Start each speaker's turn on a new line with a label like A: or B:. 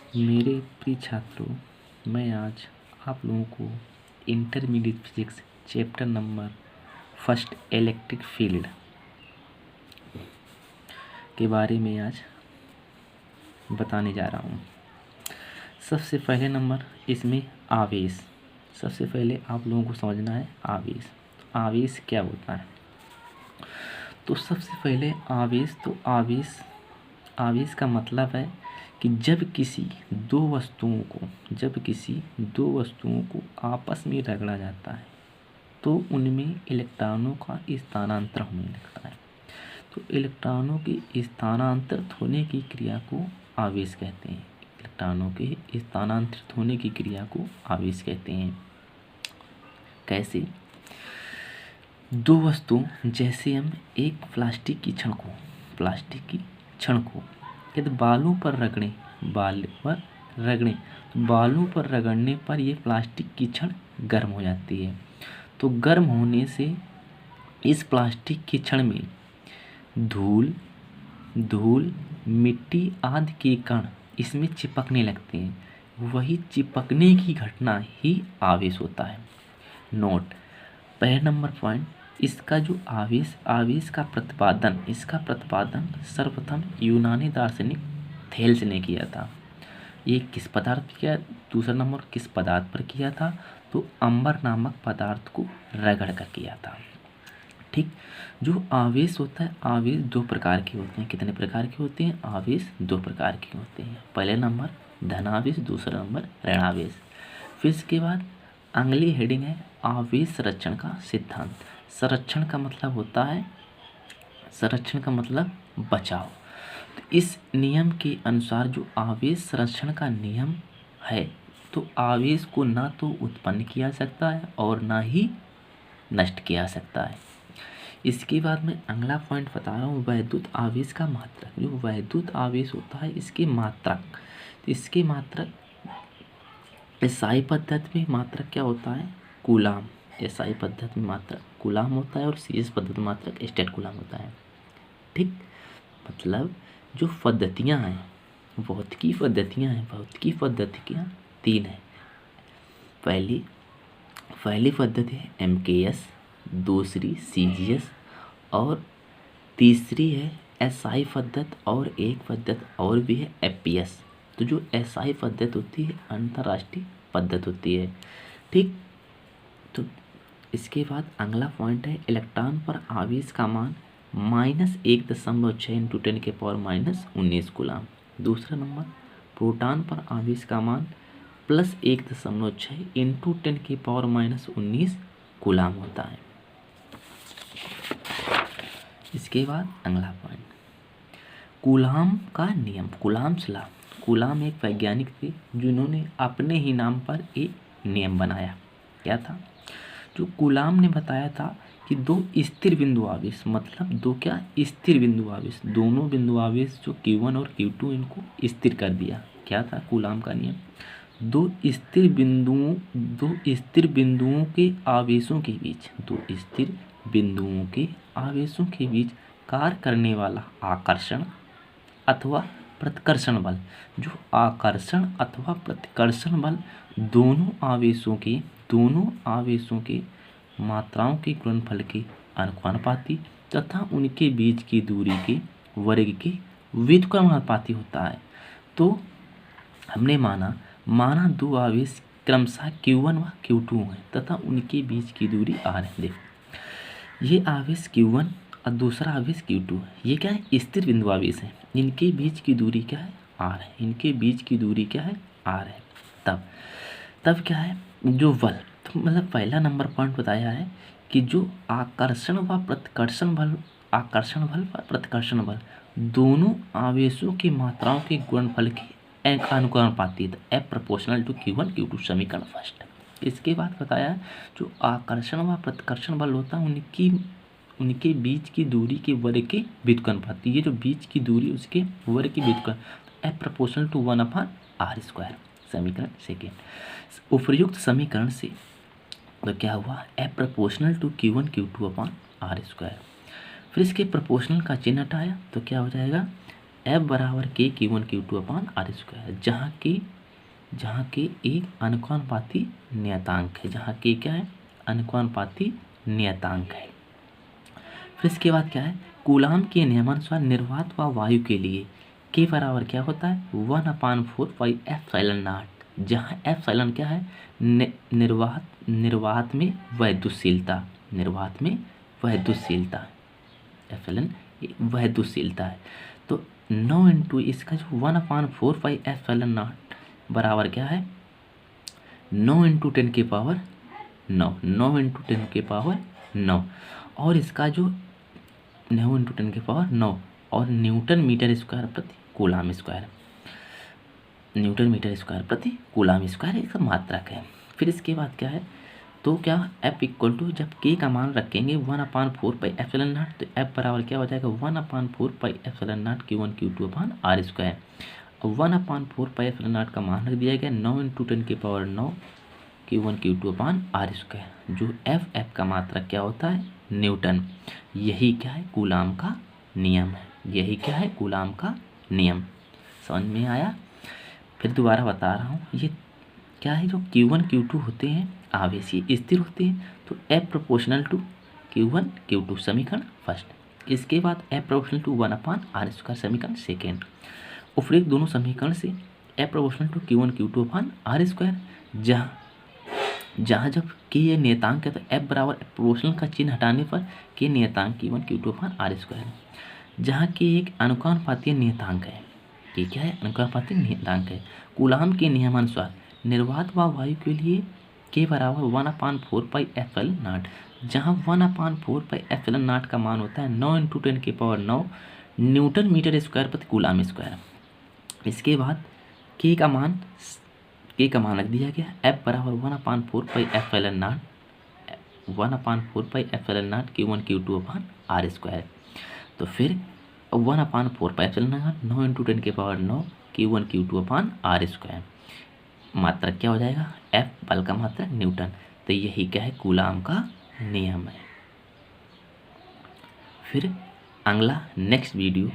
A: मेरे प्रिय छात्रों, मैं आज आप लोगों को intermediate physics chapter number first electric field के बारे में आज बताने जा रहा हूँ। सबसे पहले नंबर इसमें आवेश। सबसे पहले आप लोगों को समझना है आवेश। आवेश क्या होता है? तो सबसे पहले आवेश का मतलब है कि जब किसी दो वस्तुओं को आपस में रगड़ा जाता है तो उनमें इलेक्ट्रॉनों का स्थानांतरण होने लगता है। तो इलेक्ट्रॉनों के स्थानांतरित होने की क्रिया को आवेश कहते हैं। इलेक्ट्रॉनों के स्थानांतरित होने की क्रिया को आवेश कहते हैं। कैसे? दो वस्तु, जैसे हम एक प्लास्टिक की छड़ को यदि बालों पर रगड़ने पर ये प्लास्टिक की छड़ गर्म हो जाती है। तो गर्म होने से इस प्लास्टिक की छड़ में धूल, मिट्टी आदि के कण इसमें चिपकने लगते हैं। वही चिपकने की घटना ही आवेश होता है। नोट, पहला नंबर पॉइंट, इसका जो आवेश का प्रतिपादन सर्वप्रथम यूनानी दार्शनिक थेल्स ने किया था। ये किस पदार्थ पर किया? दूसरा नंबर किस पदार्थ पर किया था? तो अंबर नामक पदार्थ को रगड़ कर किया था। ठीक। जो आवेश होता है, आवेश दो प्रकार के होते हैं। कितने प्रकार के होते हैं? आवेश दो प्रकार के होते हैं। पहले नंबर धनावेश, दूसरा नंबर ऋणावेश। फिर इसके बाद अगली हेडिंग है आवेश संरक्षण का सिद्धांत। संरक्षण का मतलब बचाव। तो इस नियम के अनुसार जो आवेश संरक्षण का नियम है, तो आवेश को ना तो उत्पन्न किया सकता है और ना ही नष्ट किया जा सकता है। इसके बाद मैं अगला पॉइंट बता रहा हूँ, वैद्युत आवेश का मात्रक। जो वैद्युत आवेश होता है, इसके मात्रक एसआई पद्धति में मात्रक क्या होता है? कूलाम। एसआई पद्धति में मात्रक कूलाम होता है और सीएस पद्धति में मात्रक स्टेट कूलाम होता है। ठीक। मतलब जो पद्धतियाँ हैं, भौतिकी पद्धतियाँ 3 हैं। पहली पद्धति है एमकेएस, दूसरी सीजीएस और तीसरी है एसआई पद्धति, और एक पद्धति और भी है एपीएस। तो जो एसआई पद्धति होती है अंतर्राष्ट्रीय पद्धति होती है। ठीक। तो इसके बाद अगला पॉइंट है इलेक्ट्रॉन पर आवेश का मान -1.6 × 10⁻⁻19 कूलाम। दूसरा नंबर प्रोटॉन पर आवेश का मान +1.6 × 10⁻⁻19 कूलाम होता है। इसके बाद अगला पॉइंट कूलाम का नियम, कूलाम्स लॉ। कूलाम एक वैज्ञानिक थे जिन्होंने अपने ही नाम पर एक नियम बनाया। क्या था? जो कूलाम ने बताया था कि दो स्थिर बिंदु आवेश, मतलब स्थिर बिंदु आवेश, दोनों बिंदु आवेश जो Q1 और Q2, इनको स्थिर कर दिया। क्या था कूलाम का नियम? दो स्थिर बिंदुओं के आवेशों के बीच कार्य करने वाला आकर्षण अथवा प्रतिकर्षण बल, जो आकर्षण अथवा प्रतिकर्षण बल दोनों आवेशों के मात्राओं के गुणनफल के अनुपाती तथा उनके बीच की दूरी के वर्ग के व्युत्क्रमानुपाती होता है। तो हमने माना दो आवेश क्रमशः Q1 व Q2 हैं तथा उनके बीच की दूरी r है। देखो, ये आवेश Q1 और दूसरा आवेश Q2 है। ये क्या है? स्थिर बिंदु आवेश है। इनके बीच की दूरी क्या है? r है। r है। तब क्या है? जो बल, तो मतलब पहला नंबर पॉइंट बताया है कि जो आकर्षण व प्रतिकर्षण बल दोनों आवेशों की मात्राओं के गुणनफल के अनुपाती है। F proportional to Q1 Q2, समीकरण फर्स्ट। इसके बाद बताया जो आकर्षण व प्रतिकर्षण बल होता है उनके बीच की दूरी के वर्ग के व्युत्क्रमानुपाती। ये जो बीच की दूरी उसके वर्ग की व्युत्क्रम F प्रोपोर्शनल टू 1/r², समीकरण सेकेंड। उपर्युक्त समीकरण से तो क्या हुआ? F proportional to Q1 Q2/r²। फिर इसके प्रोपोर्शनल का चिन्ह हटाया तो क्या हो जाएगा? F बराबर के Q1 Q2 upon r square, जहाँ के एक अनुपाती नियतांक है, जहाँ के क्या है, अनुपाती नियतांक है। फिर इसके बाद क्या है, कूलाम के नियमानुसार निर्वात व वायु के लिए के बराबर क्या होता है, 1/4 पाई एप्सिलॉन नॉट, जहाँ एप्सिलॉन क्या है, निर्वात में वैद्युतशीलता, निर्वात में वैद्युतशीलता, एप्सिलॉन वैद्युतशीलता है। तो 9 इंटू इसका जो 1/4 पाई एप्सिलॉन नॉट बराबर क्या है, 9 इंटू 10 की पावर 9, 9 इंटू 10 की पावर 9, और इसका जो 9 इंटू 10 की पावर 9 और न्यूटन मीटर स्क्वायर प्रति coulomb square, newton metre square प्रति कूलाम स्क्वायर इसका मात्रक है। फिर इसके बाद क्या है, तो क्या F इक्वल टू, जब के का मान रखेंगे 1/4 पाई एप्सिलॉन नॉट, तो F बराबर क्या हो जाएगा, 1/4 pi epsilon not Q1 Q2 upon r square. और 1/4 पाई एप्सिलॉन नॉट का मान रख दिया गया 9 इंटू 10 की power 9 Q1 Q2 upon r square, जो F का मात्रक क्या होता है, न्यूटन। यही क्या है, कूलाम का नियम है, यही क्या है, कूलाम का नियम। समझ में आया? फिर दोबारा बता रहा हूँ, ये क्या है, जो Q1 Q2 होते हैं आवेशीय स्थिर होते हैं, तो F proportional to Q1 Q2 समीकरण फर्स्ट। इसके बाद F proportional to 1/r square समीकरण सेकेंड। उपरोक्त दोनों समीकरण से F proportional to Q1 Q2 upon r square, जहाँ जब के ये नियतांक है तो F बराबर प्रोपोर्शनल का चिन्ह हटाने पर के नियतांक Q1 Q2 upon r square, जहाँ के एक अनुपातीय नियतांक है, कि क्या है, अनुपातीय नियतांक है। कूलाम के नियमानुसार निर्वात व वायु के लिए के बराबर 1/4 पाई एप्सिलॉन नॉट, जहाँ 1/4 पाई एप्सिलॉन नॉट का मान होता है 9 इंटू 10 की पावर 9 न्यूटन मीटर स्क्वायर प्रति कूलाम स्क्वायर। इसके बाद के का मान रख दिया गया, F बराबर 1/4 pi epsilon not, 1/4 pi epsilon not Q1 Q2 upon r square. तो फिर 1/4 पाई एप्सिलॉन नॉट 9 इंटू 10 की power 9 Q1 Q2 upon r square, मात्रक क्या हो जाएगा, F बल का मात्रक न्यूटन। तो यही क्या है, कूलाम का नियम है। फिर अगला नेक्स्ट वीडियो